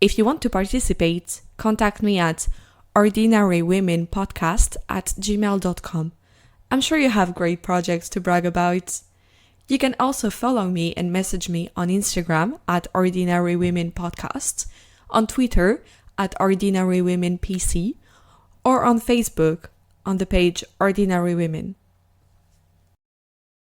If you want to participate, contact me at ordinarywomenpodcast@gmail.com. I'm sure you have great projects to brag about. You can also follow me and message me on Instagram at ordinarywomenpodcast, on Twitter at ordinarywomenpc, or on Facebook on the page Ordinary Women.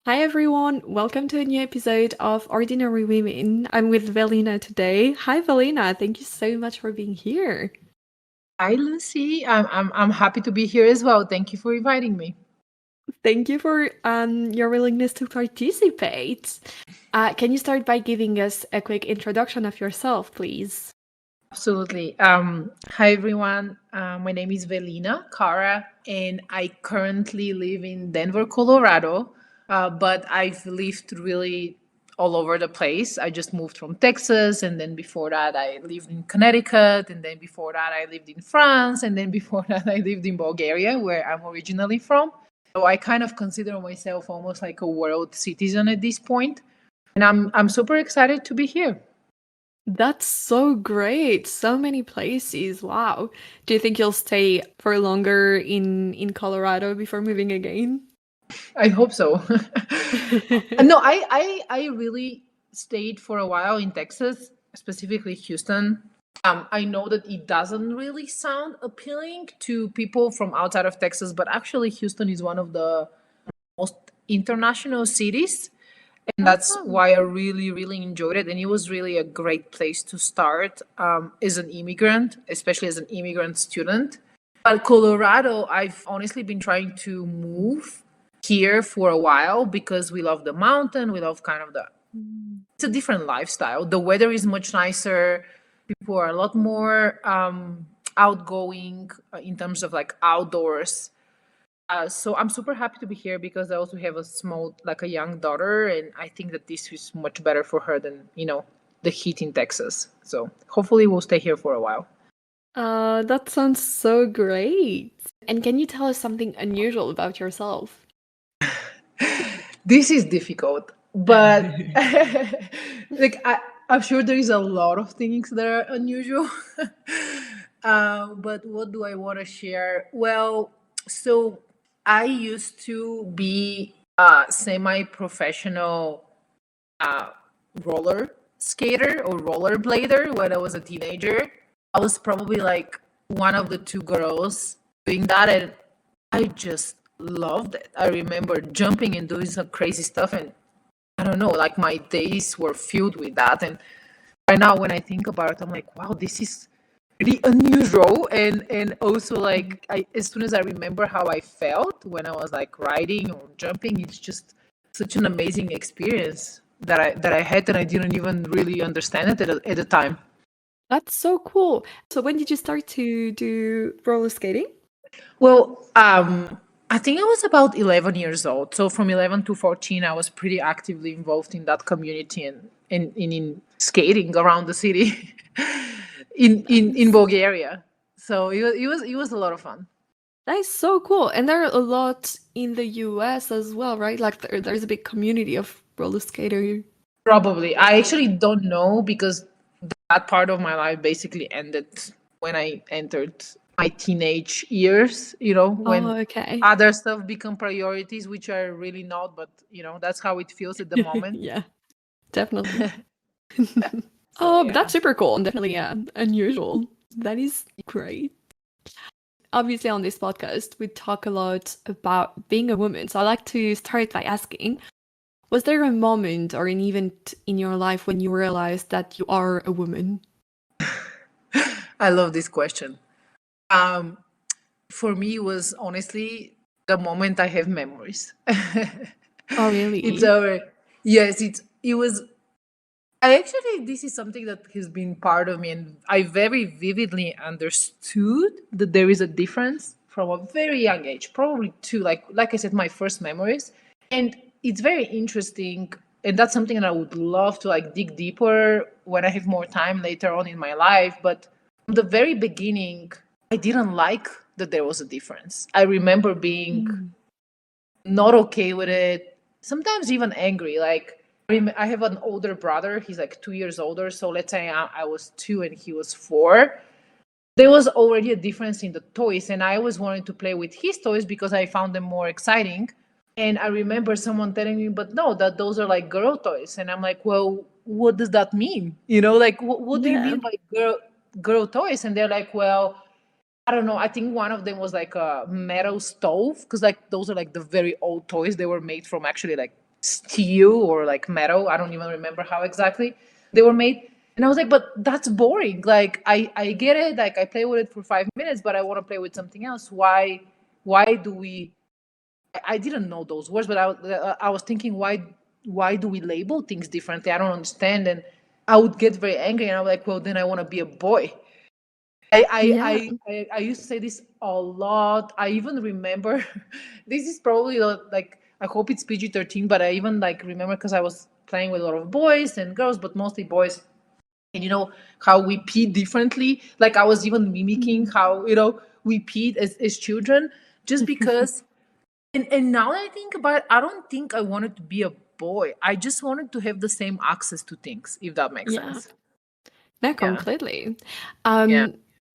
Hi everyone, welcome to a new episode of Ordinary Women. I'm with Velina today. Hi Velina, thank you so much for being here. Hi Lucy, I'm happy to be here as well. Thank you for inviting me. Thank you for your willingness to participate. Can you start by giving us a quick introduction of yourself, please? Absolutely. Hi everyone. My name is Velina Cara, and I currently live in Denver, Colorado. But I've lived really all over the place. I just moved from Texas, and then before that I lived in Connecticut, and then before that I lived in France, and then before that I lived in Bulgaria, where I'm originally from. So I kind of consider myself almost like a world citizen at this point, and I'm super excited to be here. That's so great. So many places. Wow. Do you think you'll stay for longer in Colorado before moving again? I hope so. No, I really stayed for a while in Texas, specifically Houston. I know that it doesn't really sound appealing to people from outside of Texas, but actually Houston is one of the most international cities. And that's why I really, really enjoyed it. And it was really a great place to start as an immigrant, especially as an immigrant student. But Colorado, I've honestly been trying to move here for a while because we love the mountain. We love kind of it's a different lifestyle. The weather is much nicer. People are a lot more outgoing in terms of like outdoors. So I'm super happy to be here because I also have a young daughter, and I think that this is much better for her than, the heat in Texas. So hopefully we'll stay here for a while. That sounds so great. And can you tell us something unusual about yourself? This is difficult, but I'm sure there is a lot of things that are unusual. But what do I want to share? Well, so I used to be a semi-professional roller skater or rollerblader when I was a teenager. I was probably like one of the two girls doing that, and I just loved it. I remember jumping and doing some crazy stuff, and I don't know, like my days were filled with that. And right now, when I think about it, I'm like, wow, this is really unusual. And also, like, as soon as I remember how I felt when I was like riding or jumping, it's just such an amazing experience that I had, and I didn't even really understand it at the time. That's so cool. So when did you start to do roller skating? Well, I think I was about 11 years old. So from 11 to 14, I was pretty actively involved in that community and in skating around the city in Bulgaria. So it was a lot of fun. That is so cool. And there are a lot in the US as well, right? Like there's a big community of roller skaters. Probably. I actually don't know because that part of my life basically ended when I entered my teenage years, when okay. other stuff become priorities, which are really not, but that's how it feels at the moment. Yeah, definitely. So, But that's super cool and definitely unusual. That is great. Obviously, on this podcast, we talk a lot about being a woman. So I like to start by asking, was there a moment or an event in your life when you realized that you are a woman? I love this question. For me, it was honestly the moment I have memories. Oh, really? It's our yes. It was. I actually, this is something that has been part of me, and I very vividly understood that there is a difference from a very young age, probably to like I said, my first memories, and it's very interesting, and that's something that I would love to like dig deeper when I have more time later on in my life. But from the very beginning, I didn't like that there was a difference. I remember being not okay with it, sometimes even angry, like I have an older brother. He's like 2 years older. So let's say I was 2 and he was 4. There was already a difference in the toys, and I always wanted to play with his toys because I found them more exciting. And I remember someone telling me, but no, that those are like girl toys. And I'm like, well, what does that mean? Like what do you Yeah. mean by girl toys? And they're like, well, I don't know. I think one of them was like a metal stove, because like those are like the very old toys. They were made from actually like steel or like metal. I don't even remember how exactly they were made. And I was like, but that's boring. Like I get it. Like I play with it for 5 minutes, but I want to play with something else. Why do we? I didn't know those words, but I was thinking, why do we label things differently? I don't understand. And I would get very angry, and I'm like, well, then I want to be a boy. I, I, Yeah. I used to say this a lot. I even remember, this is probably like, I hope it's PG-13, but I even like remember because I was playing with a lot of boys and girls, but mostly boys. And how we pee differently. Like I was even mimicking Mhm. how, we peed as children, just because. And now that I think about it, I don't think I wanted to be a boy. I just wanted to have the same access to things, if that makes Yeah. sense. No, Yeah. completely. Yeah.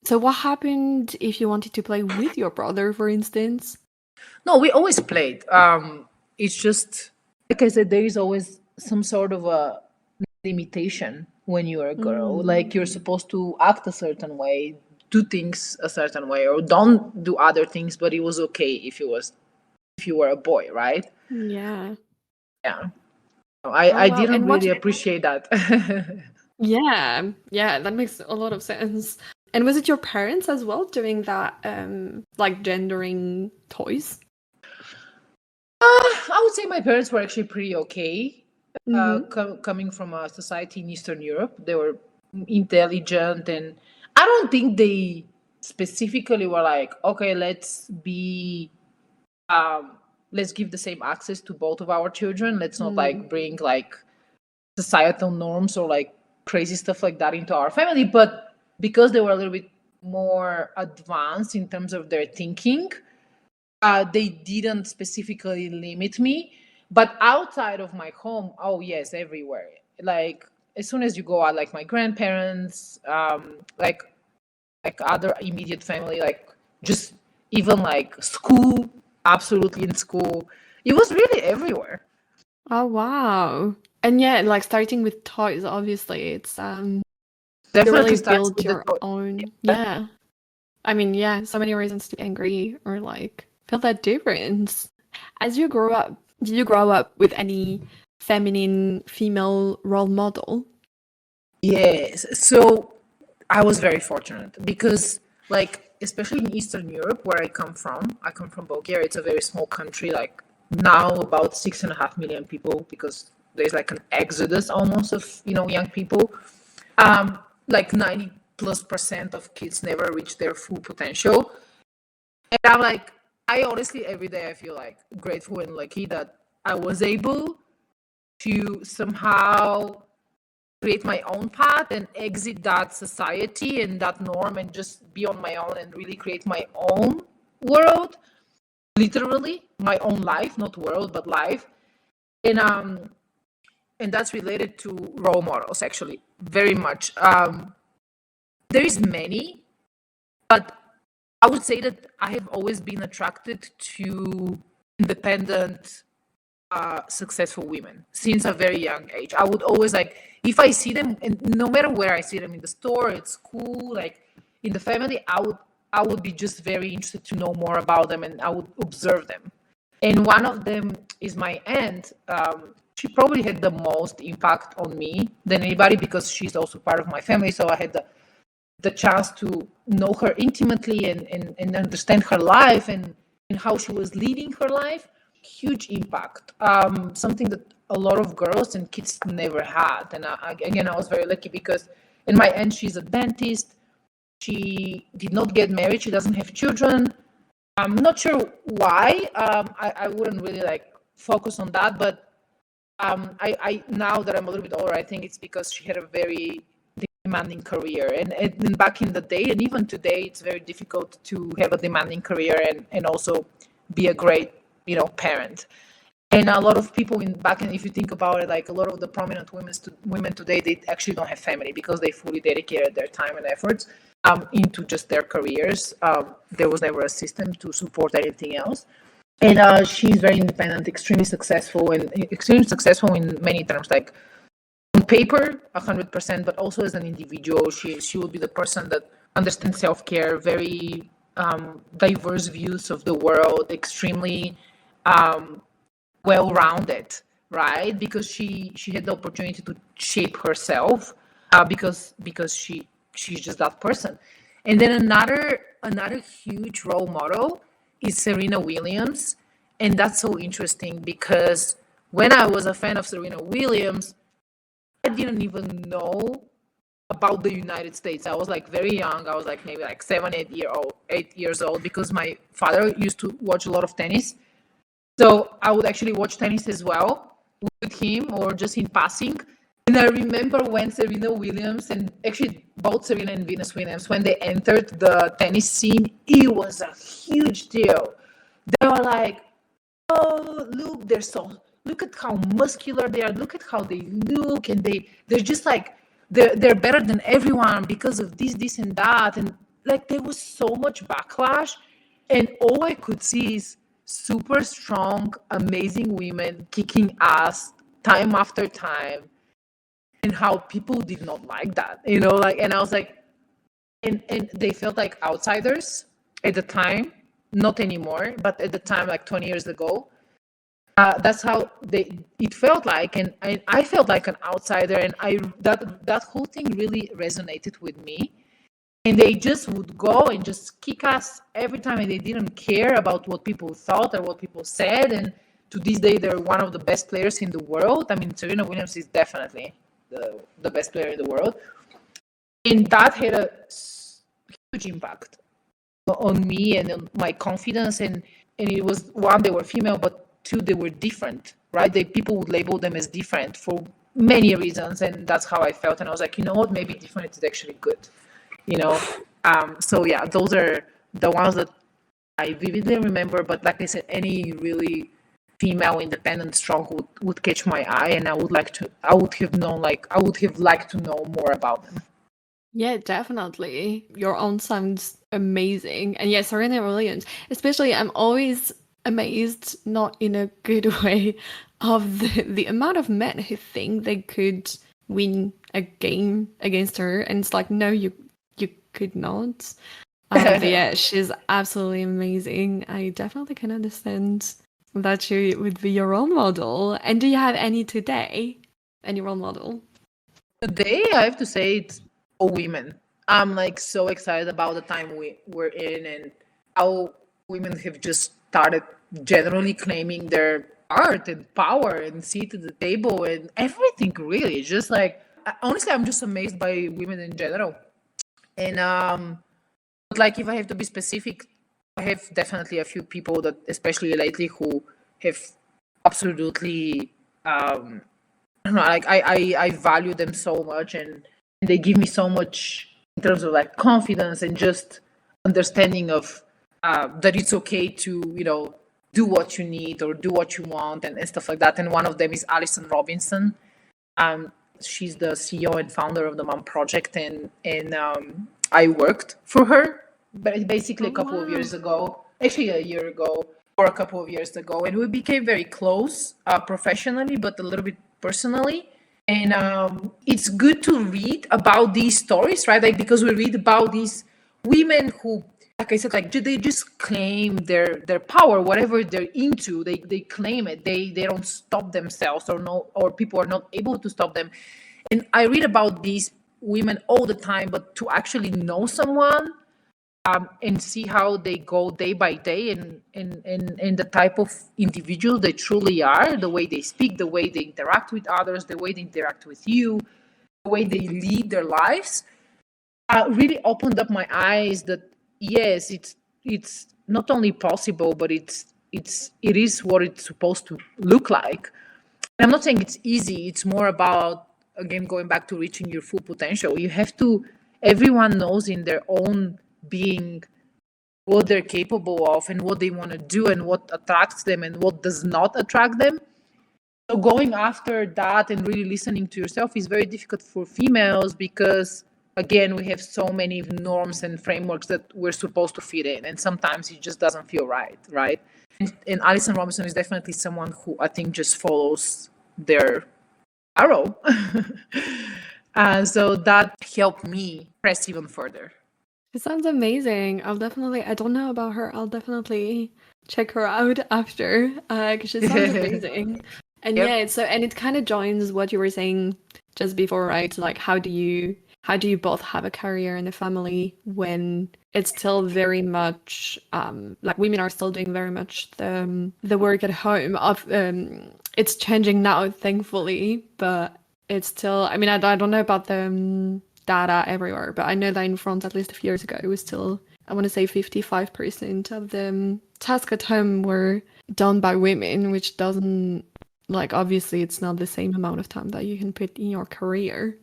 So what happened if you wanted to play with your brother, for instance? No, we always played. It's just, like I said, there is always some sort of a limitation when you're a girl. Mm. Like you're supposed to act a certain way, do things a certain way, or don't do other things. But it was okay if you were a boy, right? Yeah. Yeah. Oh I wow. didn't And what really appreciate that. Yeah, yeah, that makes a lot of sense. And was it your parents as well doing that, like gendering toys? I would say my parents were actually pretty okay. Mm-hmm. Coming from a society in Eastern Europe, they were intelligent, and I don't think they specifically were like, okay, let's give the same access to both of our children. Let's not Mm. like bring like societal norms or like crazy stuff like that into our family. But because they were a little bit more advanced in terms of their thinking, they didn't specifically limit me. But outside of my home, oh yes, everywhere. Like as soon as you go out, like my grandparents, like other immediate family, like just even like school, absolutely in school. It was really everywhere. Oh wow. And yeah, like starting with toys, obviously, it's you Definitely really starts build with the your toy. own. Yeah. I mean, yeah, so many reasons to be angry or like feel that difference. As you grow up, did you grow up with any feminine female role model? Yes. So I was very fortunate because, like, especially in Eastern Europe, where I come from Bulgaria. It's a very small country, like now about 6.5 million people, because there's like an exodus almost of, young people. Like 90+% of kids never reach their full potential. And I'm like, I honestly, every day I feel like grateful and lucky that I was able to somehow create my own path and exit that society and that norm and just be on my own and really create my own world, literally my own life, not world but life. And um and that's related to role models, actually, very much. There is many, but I would say that I have always been attracted to independent, successful women since a very young age. I would always like, if I see them, and no matter where I see them, in the store, at school, like in the family, I would be just very interested to know more about them, and I would observe them. And one of them is my aunt. She probably had the most impact on me than anybody because she's also part of my family. So I had the chance to know her intimately, and understand her life, and how she was leading her life. Huge impact. Something that a lot of girls and kids never had. And again, I was very lucky because, in my end, she's a dentist. She did not get married. She doesn't have children. I'm not sure why. I wouldn't really like focus on that, but I now that I'm a little bit older, I think it's because she had a very demanding career, and back in the day, and even today, it's very difficult to have a demanding career and also be a great, parent. And a lot of people if you think about it, like a lot of the prominent women today, they actually don't have family because they fully dedicated their time and efforts into just their careers. There was never a system to support anything else. And she's very independent, extremely successful in many terms, like on paper, 100%, but also as an individual, she would be the person that understands self-care, very diverse views of the world, extremely well-rounded, right? Because she had the opportunity to shape herself because she's just that person. And then another huge role model is Serena Williams, and that's so interesting because when I was a fan of Serena Williams, I didn't even know about the United States. I was like very young. I was like maybe like 8 years old, because my father used to watch a lot of tennis. So I would actually watch tennis as well with him, or just in passing. And I remember when Serena Williams, and actually both Serena and Venus Williams, when they entered the tennis scene, it was a huge deal. They were like, oh, look at how muscular they are. Look at how they look. And they're just like, they're better than everyone because of this and that. And like, there was so much backlash. And all I could see is super strong, amazing women kicking ass time after time, and how people did not like that, like, and I was like, and they felt like outsiders at the time, not anymore, but at the time, like 20 years ago, that's how it felt like, and I felt like an outsider, and that whole thing really resonated with me. And they just would go and just kick us every time, and they didn't care about what people thought or what people said. And to this day, they're one of the best players in the world. I mean, Serena Williams is definitely the best player in the world. And that had a huge impact on me and on my confidence. And it was, one, they were female, but two, they were different, right? People would label them as different for many reasons. And that's how I felt. And I was like, you know what, maybe different is actually good. So yeah, those are the ones that I vividly remember. But like I said, any really female, independent, strong would catch my eye, and I would have liked to know more about them. Yeah, definitely. Your own sounds amazing. And yeah, Serena Williams, especially, I'm always amazed, not in a good way, of the amount of men who think they could win a game against her. And it's like, no, you could not. But yeah, she's absolutely amazing. I definitely can understand that she would be your role model. And do you have any today? Any role model? Today, I have to say it's all women. I'm like so excited about the time we're in, and how women have just started generally claiming their art and power and seat at the table and everything. Really, it's just like, honestly, I'm just amazed by women in general. And but like, if I have to be specific, I have definitely a few people that, especially lately, who have absolutely I don't know, like, I value them so much, and they give me so much in terms of like confidence and just understanding of that it's okay to do what you need or do what you want, and stuff like that. And one of them is Alison Robinson. She's the CEO and founder of the Mom Project, and I worked for her, but basically a couple of years ago, actually a year ago or a couple of years ago, and we became very close professionally, but a little bit personally. And it's good to read about these stories, right? Like, because we read about these women who, like I said, like, they just claim their power, whatever they're into, they claim it. They don't stop themselves, or people are not able to stop them. And I read about these women all the time, but to actually know someone and see how they go day by day, and the type of individual they truly are, the way they speak, the way they interact with others, the way they interact with you, the way they lead their lives, really opened up my eyes that yes, it's not only possible, but it is what it's supposed to look like. And I'm not saying it's easy. It's more about, again, going back to reaching your full potential. You have to, everyone knows in their own being what they're capable of and what they want to do and what attracts them and what does not attract them. So going after that and really listening to yourself is very difficult for females because, again, we have so many norms and frameworks that we're supposed to fit in, and sometimes it just doesn't feel right, right? And Alison Robinson is definitely someone who I think just follows their arrow. So that helped me press even further. It sounds amazing. I don't know about her. I'll definitely check her out after, because she sounds amazing. And Yep. yeah, and it kind of joins what you were saying just before, right? Like, how do you both have a career and a family when it's still very much like women are still doing very much the work at home. It's changing now, thankfully, but it's still. I mean, I don't know about the data everywhere, but I know that in France, at least a few years ago, it was still, I want to say 55% of the tasks at home were done by women, which doesn't, like, obviously it's not the same amount of time that you can put in your career.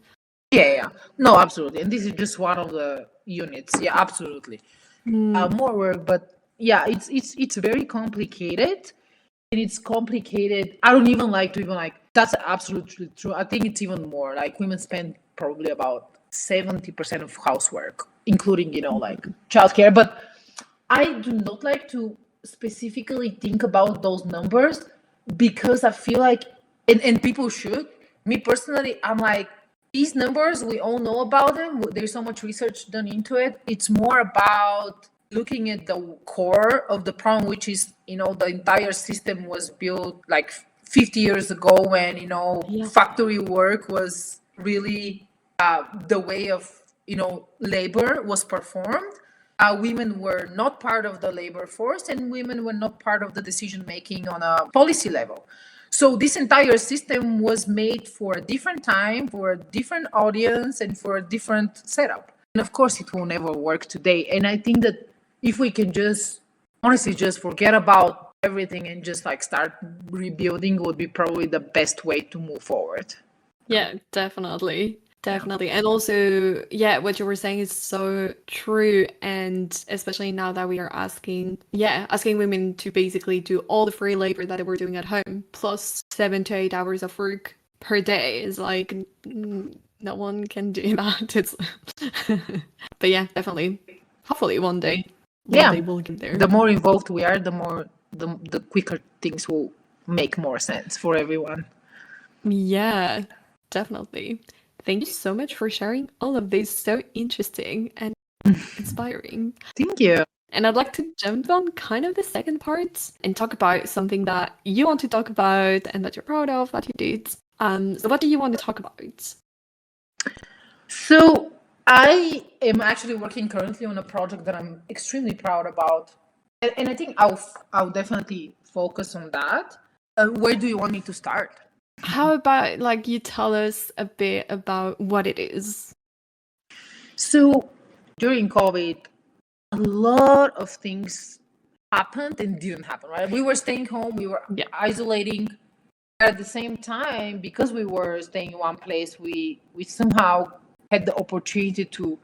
Yeah. No, absolutely. And this is just one of the units. Yeah, absolutely. More work, but yeah, it's very complicated. And it's complicated. I don't even like to even like, that's absolutely true. I think it's even more like women spend probably about 70% of housework, including, like childcare. But I do not like to specifically think about those numbers because I feel like, and people should. Me personally, I'm like, these numbers, we all know about them. There's so much research done into it. It's more about looking at the core of the problem, which is, the entire system was built like 50 years ago when, factory work was really the way of, labor was performed. Women were not part of the labor force and women were not part of the decision making on a policy level. So this entire system was made for a different time, for a different audience, and for a different setup. And of course, it will never work today. And I think that if we can just honestly just forget about everything and just like start rebuilding would be probably the best way to move forward. Yeah, definitely. Definitely. And also, yeah, what you were saying is so true. And especially now that we are asking women to basically do all the free labor that they were doing at home, plus 7 to 8 hours of work per day is like, no one can do that. It's but yeah, definitely. Hopefully one day we'll get there. The more involved we are, the more the quicker things will make more sense for everyone. Yeah, definitely. Thank you so much for sharing all of this. So interesting and inspiring. Thank you. And I'd like to jump on kind of the second part and talk about something that you want to talk about and that you're proud of that you did. So what do you want to talk about? So I am actually working currently on a project that I'm extremely proud about. And I think I'll definitely focus on that. Where do you want me to start? How about like you tell us a bit about what it is? So during COVID, a lot of things happened and didn't happen, right? We were staying home, we were isolating. At the same time, because we were staying in one place, we somehow had the opportunity to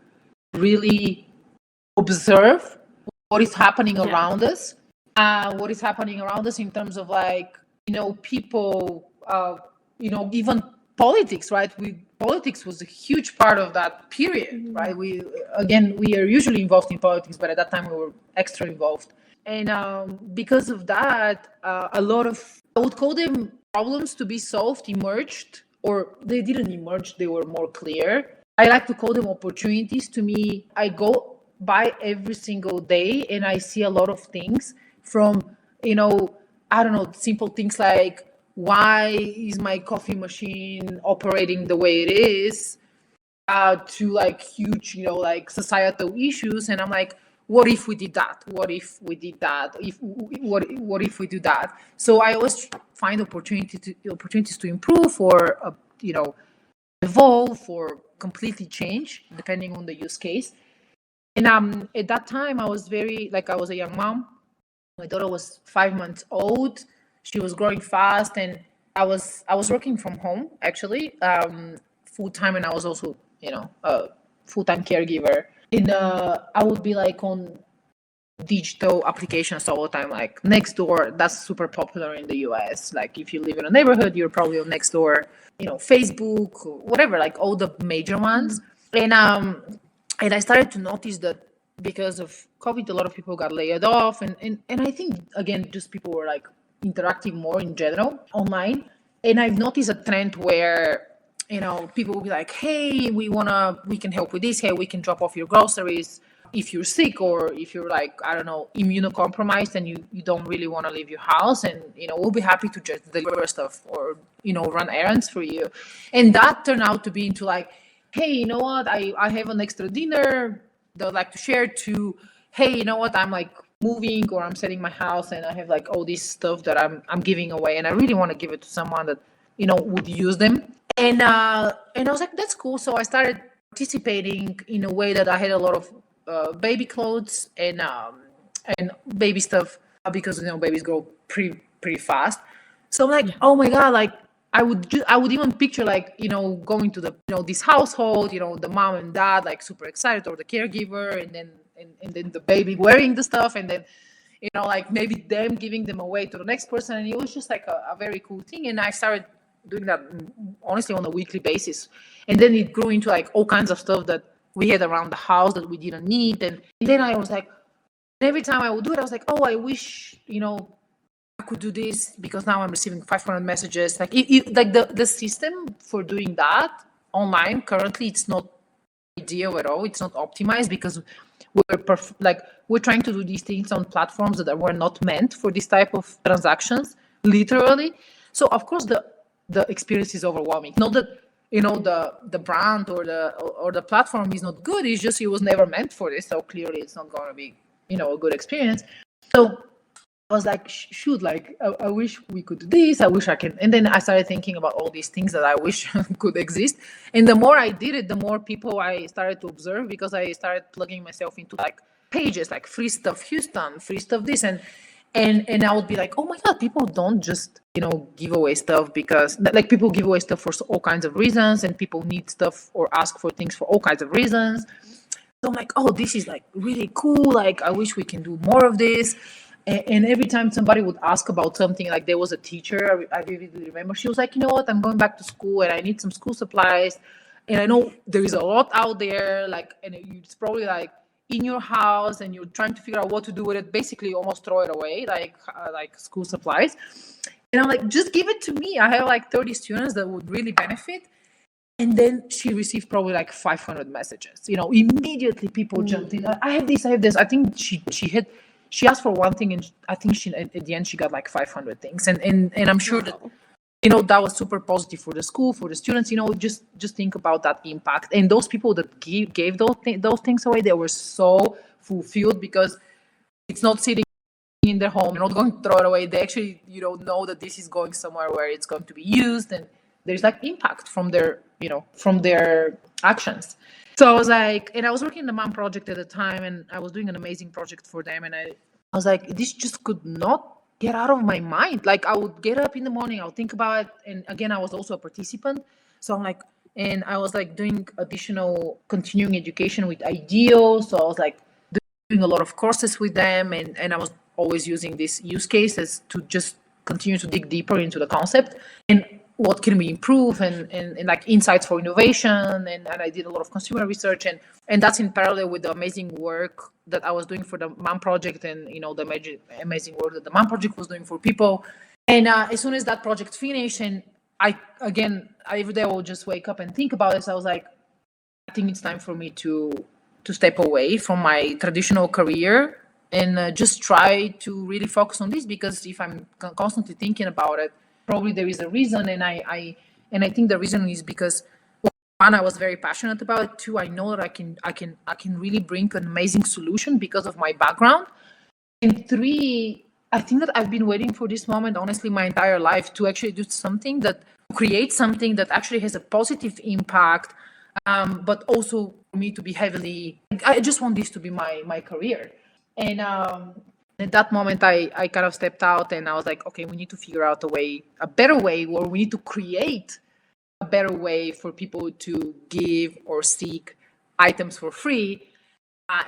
really observe what is happening around us. What is happening around us in terms of like, people, even politics, right? Politics was a huge part of that period, right? We are usually involved in politics, but at that time we were extra involved. And because of that, a lot of, I would call them problems to be solved emerged, or they didn't emerge, they were more clear. I like to call them opportunities. To me, I go by every single day and I see a lot of things from, I don't know, simple things like, why is my coffee machine operating the way it is, to like huge, like societal issues. And I'm like, what if we did that? What if we did that? What if we do that? So I always find opportunities to improve or, evolve or completely change depending on the use case. And at that time, I was a young mom. My daughter was 5 months old. She was growing fast, and I was working from home actually, full time, and I was also a full time caregiver. And I would be like on digital applications all the time, like Nextdoor. That's super popular in the US. Like if you live in a neighborhood, you're probably on Nextdoor, Facebook, whatever, like all the major ones. And I started to notice that because of COVID, a lot of people got laid off. And I think, again, just people were like interacting more in general online. And I've noticed a trend where, people will be like, hey, we can help with this. Hey, we can drop off your groceries if you're sick, or if you're like, I don't know, immunocompromised and you don't really want to leave your house, and we'll be happy to just deliver stuff or run errands for you. And that turned out to be into like, hey, you know what, I have an extra dinner that I'd like to share, to, hey, you know what, I'm like moving or I'm selling my house and I have like all this stuff that I'm giving away, and I really want to give it to someone that would use them. And I was like, that's cool. So I started participating in a way that I had a lot of baby clothes and baby stuff, because babies grow pretty fast. So I'm like, oh my god, like I would even picture like going to the this household, the mom and dad like super excited, or the caregiver, and then the baby wearing the stuff, and then like maybe them giving them away to the next person, and it was just like a very cool thing. And I started doing that honestly on a weekly basis, and then it grew into like all kinds of stuff that we had around the house that we didn't need. And then I was like, every time I would do it, I was like, oh, I wish I could do this, because now I'm receiving 500 messages. Like like the system for doing that online currently, it's not ideal at all. It's not optimized, because we're trying to do these things on platforms that were not meant for this type of transactions, literally. So of course the experience is overwhelming. Not that the brand or the platform is not good. It's just it was never meant for this. So clearly it's not going to be a good experience. So I was like, shoot, like I wish we could do this. I wish I can. And then I started thinking about all these things that I wish could exist. And the more I did it, the more people I started to observe, because I started plugging myself into like pages like free stuff Houston, free stuff this, and I would be like, oh my god, people don't just give away stuff because like people give away stuff for all kinds of reasons, and people need stuff or ask for things for all kinds of reasons. So I'm like, oh, this is like really cool. Like I wish we can do more of this. And every time somebody would ask about something, like there was a teacher, I vividly remember, she was like, you know what, I'm going back to school and I need some school supplies. And I know there is a lot out there, like, and it's probably like in your house and you're trying to figure out what to do with it, basically almost throw it away, like school supplies. And I'm like, just give it to me. I have like 30 students that would really benefit. And then she received probably like 500 messages. Immediately people jumped in. I have this. I think she asked for one thing, and I think at the end she got like 500 things. And I'm sure that that was super positive for the school, for the students. Just think about that impact. And those people that gave those things away, they were so fulfilled, because it's not sitting in their home. They're not going to throw it away. They actually know that this is going somewhere where it's going to be used, and there's like impact from their actions. So I was like, and I was working in the mom project at the time, and I was doing an amazing project for them. And I was like, this just could not get out of my mind. Like I would get up in the morning, I would think about it. And again, I was also a participant. So I'm like, and I was like doing additional continuing education with IDEO. So I was like doing a lot of courses with them. And I was always using these use cases to just continue to dig deeper into the concept. And what can we improve, and like insights for innovation, and I did a lot of consumer research, and that's in parallel with the amazing work that I was doing for the mom project, and the amazing work that the mom project was doing for people. And as soon as that project finished, and every day I would just wake up and think about it. So I was like, I think it's time for me to step away from my traditional career and just try to really focus on this, because if I'm constantly thinking about it, probably there is a reason. And I think the reason is because, one, I was very passionate about it. Two, I know that I can really bring an amazing solution because of my background. And three, I think that I've been waiting for this moment, honestly, my entire life, to actually do something create something that actually has a positive impact, but also for me to be I just want this to be my career. And at that moment, I kind of stepped out, and I was like, okay, we need to figure out a better way, or we need to create a better way for people to give or seek items for free.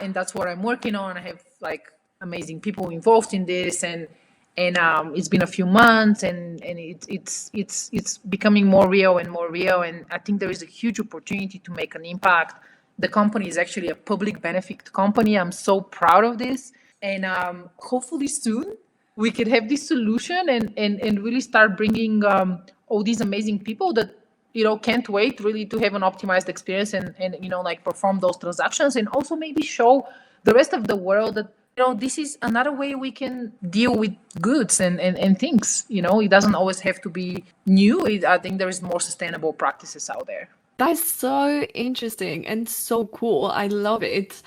And that's what I'm working on. I have like amazing people involved in this, and it's been a few months, and it's becoming more real and more real. And I think there is a huge opportunity to make an impact. The company is actually a public benefit company. I'm so proud of this, and hopefully soon we could have this solution and really start bringing all these amazing people that can't wait really to have an optimized experience and like perform those transactions, and also maybe show the rest of the world that this is another way we can deal with goods and things. It doesn't always have to be new. I think there is more sustainable practices out there. That's so interesting and so cool. I love it.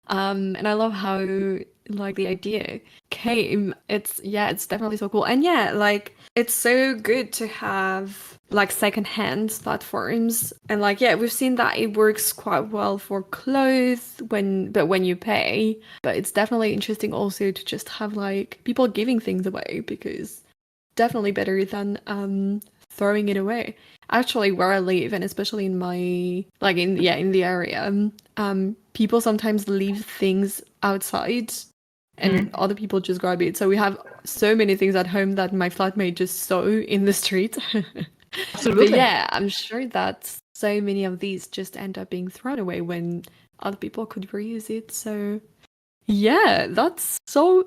And I love how like the idea came. It's definitely so cool. And yeah, like it's so good to have like secondhand platforms. And like we've seen that it works quite well for clothes when you pay. But it's definitely interesting also to just have like people giving things away, because definitely better than throwing it away. Actually, where I live, and especially in my in the area, people sometimes leave things outside and other people just grab it. So we have so many things at home that my flatmate just saw in the street. Absolutely. But yeah, I'm sure that so many of these just end up being thrown away when other people could reuse it. So yeah, that's so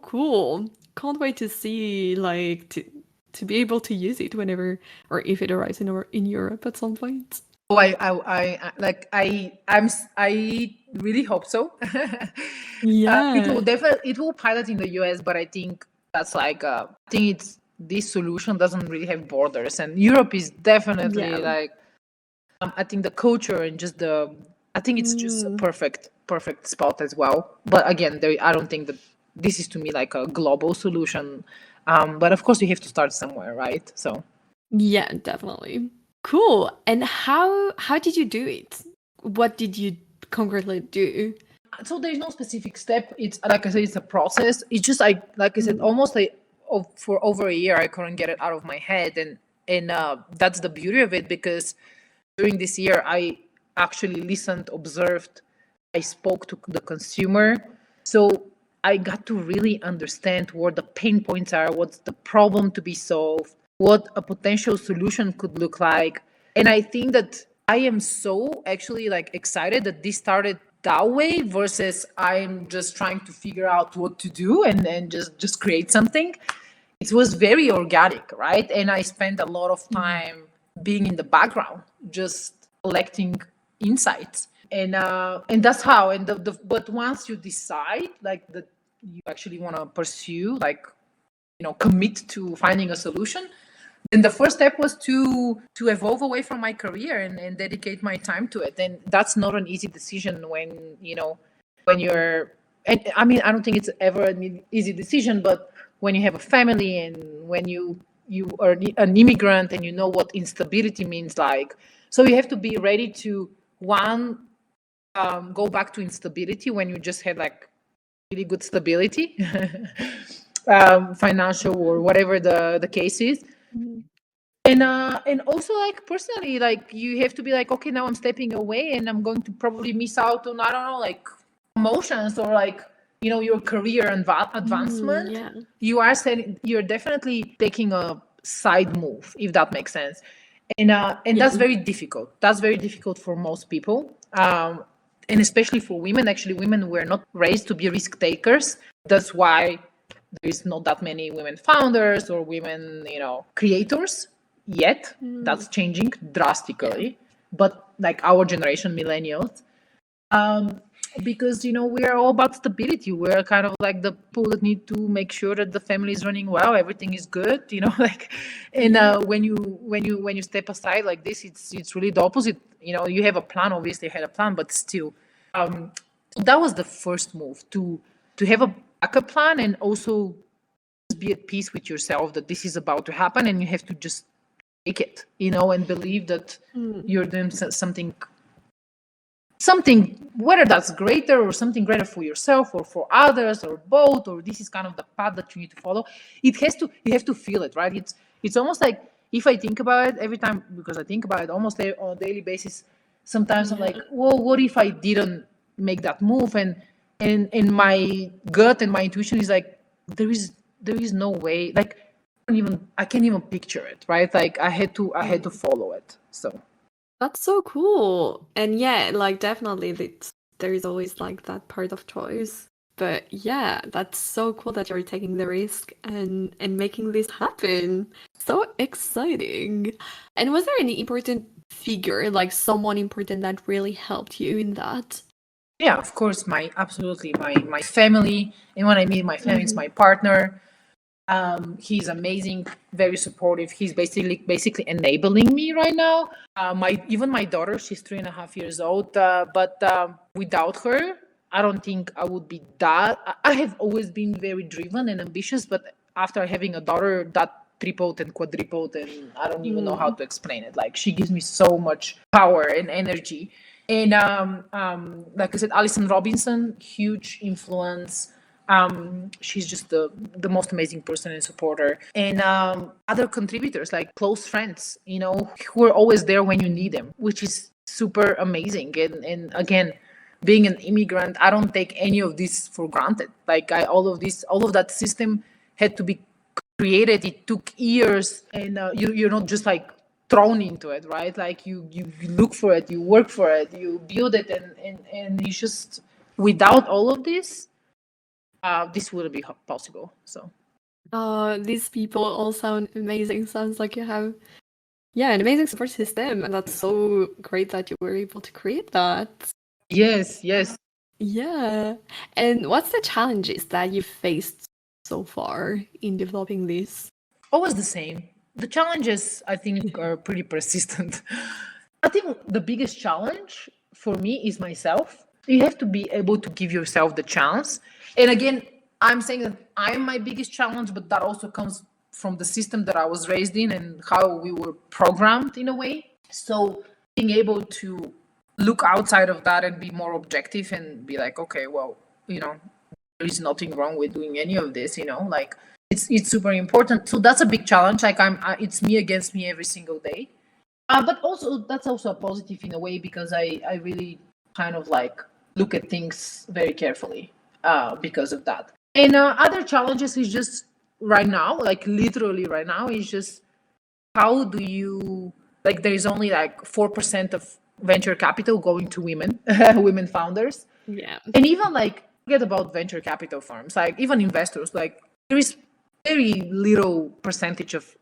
cool. Can't wait to see to be able to use it whenever or if it arrives in Europe at some point. Oh, I really hope so. Yeah. It will pilot in the US, but I think that's I think this solution doesn't really have borders, and Europe is definitely I think the culture and just I think it's just a perfect spot as well. But again, I don't think that this is to me like a global solution. But of course, you have to start somewhere, right? So yeah, definitely. Cool. And how did you do it? What did you concretely do? So there's no specific step. It's like I said, it's a process. It's just like I said, almost for over a year, I couldn't get it out of my head, and that's the beauty of it, because during this year, I actually listened, observed, I spoke to the consumer, so I got to really understand what the pain points are, what's the problem to be solved, what a potential solution could look like. And I think that I am so actually excited that this started that way versus I'm just trying to figure out what to do and just create something. It was very organic, right? And I spent a lot of time being in the background, just collecting insights. And that's how. But once you decide that you actually want to pursue, commit to finding a solution, then the first step was to evolve away from my career and dedicate my time to it. And that's not an easy decision when you're. And I mean, I don't think it's ever an easy decision, but when you have a family and when you are an immigrant and you know what instability means, so you have to be ready to go back to instability when you just had really good stability, financial or whatever the case is. And also personally, you have to be okay, now I'm stepping away and I'm going to probably miss out on, I don't know, promotions or your career advancement. You're definitely taking a side move, if that makes sense. And that's very difficult. That's very difficult for most people. And especially for women. Actually, women were not raised to be risk takers. That's why there is not that many women founders or women, creators yet. That's changing drastically. But our generation, millennials, because we are all about stability. We're kind of the people that need to make sure that the family is running well, everything is good, and when you step aside like this, it's really the opposite. You have a plan, obviously you had a plan, but still, that was the first move, to have a backup plan and also be at peace with yourself that this is about to happen and you have to just take it, and believe that you're doing something, whether that's greater or something greater for yourself or for others or both, or this is kind of the path that you need to follow. You have to feel it, right? It's almost like, if I think about it every time, because I think about it almost on a daily basis, sometimes I'm like, well, what if I didn't make that move? And and my gut and my intuition is like, there is no way, like I can't even picture it, right? Like I had to follow it. So That's so cool. And yeah, like definitely there is always like that part of choice. But yeah, that's so cool that you're taking the risk and making this happen. So exciting. And was there any important figure, like someone important that really helped you in that? yeah, of course, absolutely my family. And when I mean my family, it's my partner. He's amazing, very supportive. He's basically enabling me right now. Even my daughter, she's 3.5 years old. But without her, I don't think I would be that. I have always been very driven and ambitious, but after having a daughter, that tripled and quadrupled, and I don't even know how to explain it. Like she gives me so much power and energy. And like I said, Alison Robinson, huge influence. She's just the most amazing person and supporter. And other contributors like close friends, who are always there when you need them, which is super amazing. And again, being an immigrant, I don't take any of this for granted. Like all of that system had to be created. It took years, and you're not just like thrown into it, right? Like you look for it, you work for it, you build it, and you just, without all of this, this wouldn't be possible. So These people all sound amazing. Sounds like you have, yeah, an amazing support system, and that's so great that you were able to create that. yes. Yeah. And what's the challenges that you've faced so far in developing this? Always the same. The challenges, I think, are pretty persistent. I think the biggest challenge for me is myself. You have to be able to give yourself the chance. And again, I'm saying that I'm my biggest challenge, but that also comes from the system that I was raised in and how we were programmed in a way. So being able to look outside of that and be more objective and be like, okay, well, there is nothing wrong with doing any of this, like it's super important. So that's a big challenge. Like it's me against me every single day. But also that's also a positive in a way, because I really kind of like look at things very carefully because of that. And other challenges is just right now, like literally right now, is just how do you, like there is only like 4% of venture capital going to women, women founders. Yeah. And even like forget about venture capital firms, like even investors, like there is very little percentage of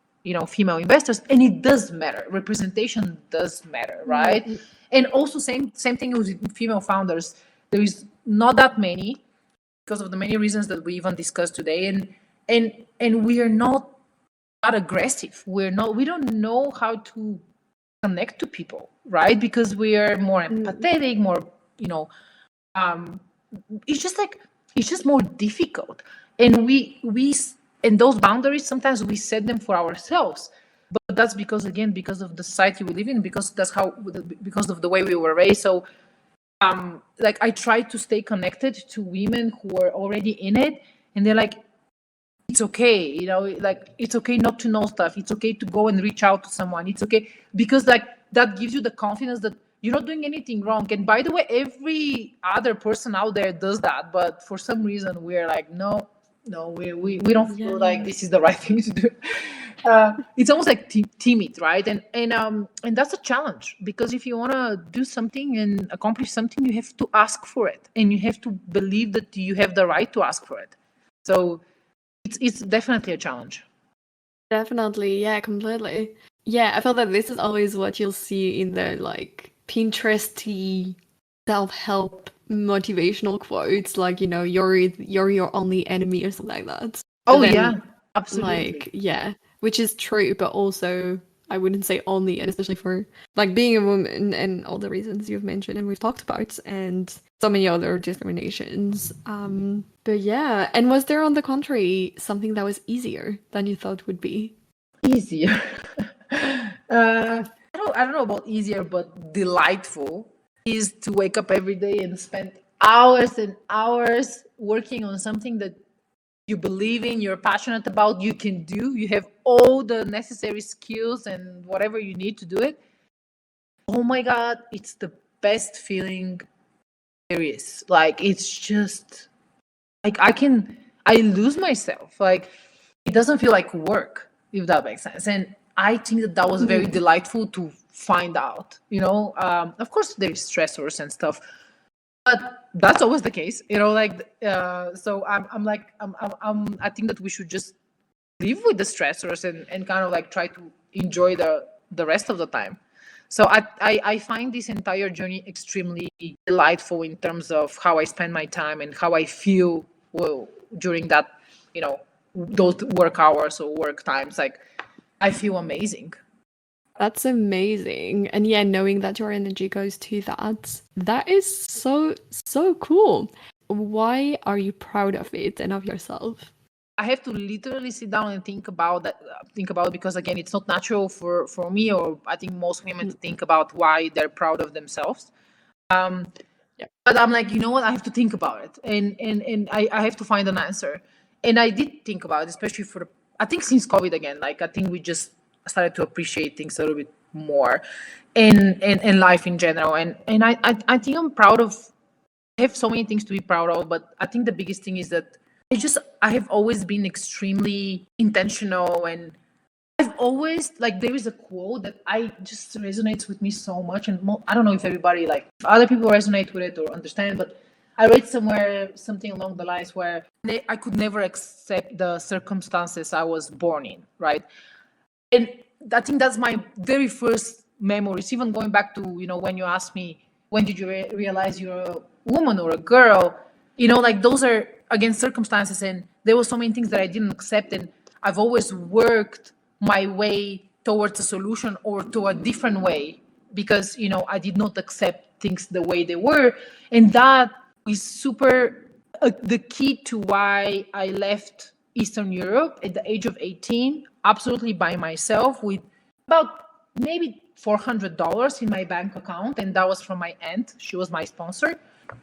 female investors, and it does matter. Representation does matter, right? Mm-hmm. And also same thing with female founders. There is not that many because of the many reasons that we even discussed today, and we are not that aggressive. We don't know how to connect to people, right? Because we are more empathetic, more it's just more difficult. And we and those boundaries, sometimes we set them for ourselves, but that's because of the society we live in, because because of the way we were raised. So like I try to stay connected to women who are already in it, and they're like, it's okay, like it's okay not to know stuff. It's okay to go and reach out to someone. It's okay, because like that gives you the confidence that you're not doing anything wrong. And by the way, every other person out there does that, but for some reason we're like, no, we don't feel like this is the right thing to do. It's almost like timid, right? And that's a challenge, because if you want to do something and accomplish something, you have to ask for it, and you have to believe that you have the right to ask for it. So it's definitely a challenge. Definitely, yeah, completely. Yeah, I feel that this is always what you'll see in the like Pinteresty self-help motivational quotes, like you're your only enemy or something like that. Oh But yeah, then, absolutely. like, yeah, which is true, but also I wouldn't say only, and especially for like being a woman and all the reasons you've mentioned and we've talked about, and so many other discriminations. But yeah, and was there on the contrary something that was easier than you thought would be? Easier. I don't know about easier, but delightful is to wake up every day and spend hours and hours working on something that you believe in, you're passionate about, you can do, you have all the necessary skills and whatever you need to do it. Oh my God, it's the best feeling serious. Like, it's just like I lose myself. Like, it doesn't feel like work, if that makes sense. And I think that that was very delightful to find out. Of course, there's stressors and stuff, but that's always the case. Like, so I'm like, I think that we should just live with the stressors and kind of like try to enjoy the rest of the time. So I find this entire journey extremely delightful in terms of how I spend my time and how I feel, well, during that, those work hours or work times. Like, I feel amazing. That's amazing. And yeah, knowing that your energy goes to that is so, so cool. Why are you proud of it and of yourself? I have to literally sit down and think about that. Think about it, because again, it's not natural for me, or I think most women, to think about why they're proud of themselves. But I'm like, you know what? I have to think about it, and I have to find an answer. And I did think about it, especially I think since COVID again. Like, I think we just started to appreciate things a little bit more, and life in general. And I think I'm proud of. I have so many things to be proud of, but I think the biggest thing is that I have always been extremely intentional, and I've always, like, there is a quote that I just resonates with me so much, and I don't know if everybody, like, if other people resonate with it or understand, but I read somewhere something along the lines where I could never accept the circumstances I was born in, right? And I think that's my very first memories, even going back to, when you asked me, when did you realize you're a woman or a girl? Like, those are, again, circumstances, and there were so many things that I didn't accept, and I've always worked my way towards a solution or to a different way, because, I did not accept things the way they were. And that is super the key to why I left Eastern Europe at the age of 18, absolutely by myself, with about maybe $400 in my bank account. And that was from my aunt. She was my sponsor.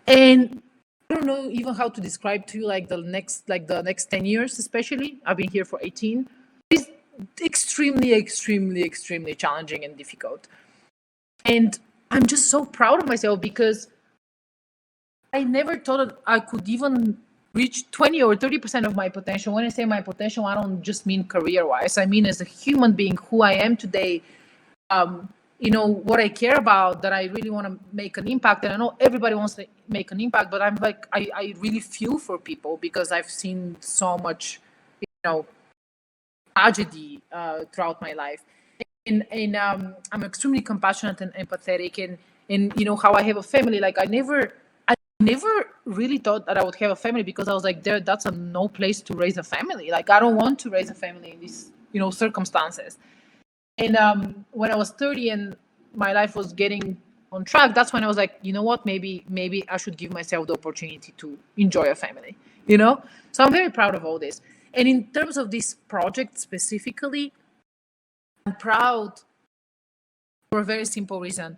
And I don't know even how to describe to you, like, the next 10 years, especially. I've been here for 18. It's extremely, extremely, extremely challenging and difficult. And I'm just so proud of myself, because I never thought that I could even reach 20 or 30% of my potential. When I say my potential, I don't just mean career-wise. I mean as a human being, who I am today, what I care about, that I really want to make an impact. And I know everybody wants to make an impact, but I'm like, I really feel for people, because I've seen so much, tragedy throughout my life. And I'm extremely compassionate and empathetic, and how I have a family. Like, I never really thought that I would have a family, because I was like, that's a no place to raise a family. Like, I don't want to raise a family in these, circumstances. And when I was 30 and my life was getting on track, that's when I was like, you know what, maybe I should give myself the opportunity to enjoy a family, So I'm very proud of all this. And in terms of this project specifically, I'm proud for a very simple reason.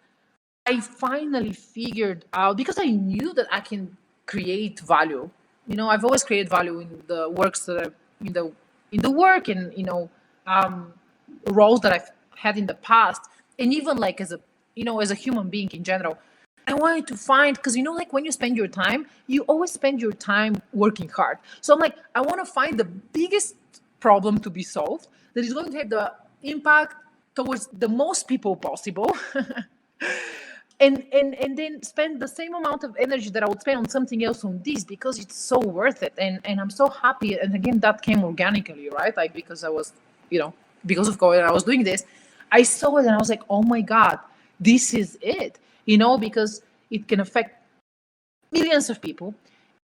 I finally figured out, because I knew that I can create value. I've always created value in the works that I've, in the work, and roles that I've had in the past, and even like as a human being in general. I wanted to find, because like when you spend your time, you always spend your time working hard. So I'm like, I want to find the biggest problem to be solved that is going to have the impact towards the most people possible. And then spend the same amount of energy that I would spend on something else on this, because it's so worth it. And I'm so happy. And again, that came organically, right? Like, because I was, because of COVID, I was doing this. I saw it and I was like, oh my God, this is it, because it can affect millions of people.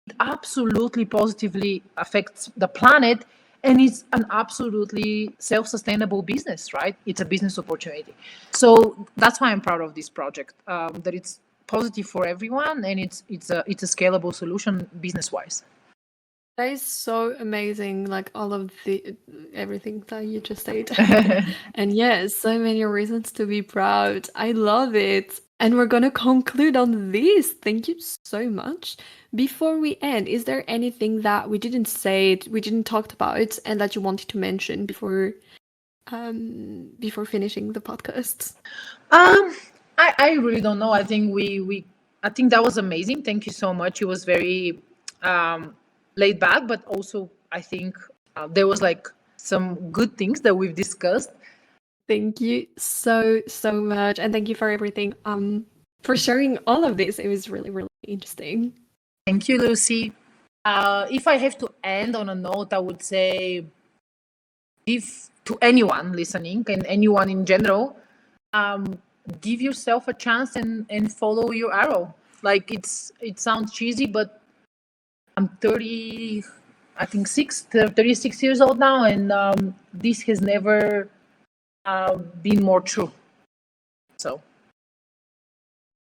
It absolutely positively affects the planet. And it's an absolutely self-sustainable business, right? It's a business opportunity. So that's why I'm proud of this project, that it's positive for everyone, and it's a scalable solution business-wise. That is so amazing, like all of everything that you just said. And yes, so many reasons to be proud. I love it. And we're going to conclude on this. Thank you so much. Before we end, is there anything that we didn't say, we didn't talk about, and that you wanted to mention before finishing the podcast? I really don't know. I think we I think that was amazing. Thank you so much. It was very laid back, but also I think there was like some good things that we've discussed. Thank you so much, and thank you for everything. For sharing all of this. It was really interesting. Thank you, Lucy. If I have to end on a note, I would say, if to anyone listening and anyone in general, give yourself a chance and follow your arrow. Like it sounds cheesy, but I'm 30, I think 36 years old now, and this has never been more true. So